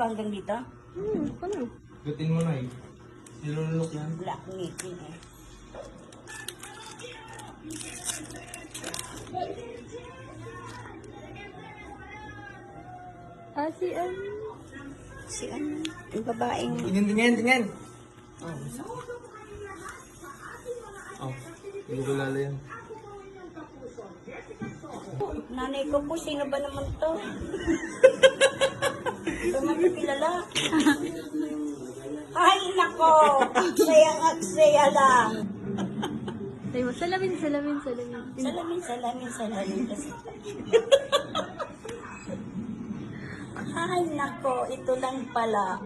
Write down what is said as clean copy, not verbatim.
pa hanggang dito? Ano? Gutin mo na eh. Silulunok yan. Wala akong ngipin eh. Si ano? Si ano? Yung babaeng... Tingnan. Oh, masakit. Oh, hindi ko kilala yan. Nanay ko po, sino ba naman to? Ito nga ito kilala. Ay, nako! Aksaya lang. Sabi mo, salamin. Salamin kasi. Ay, nako, ito lang pala.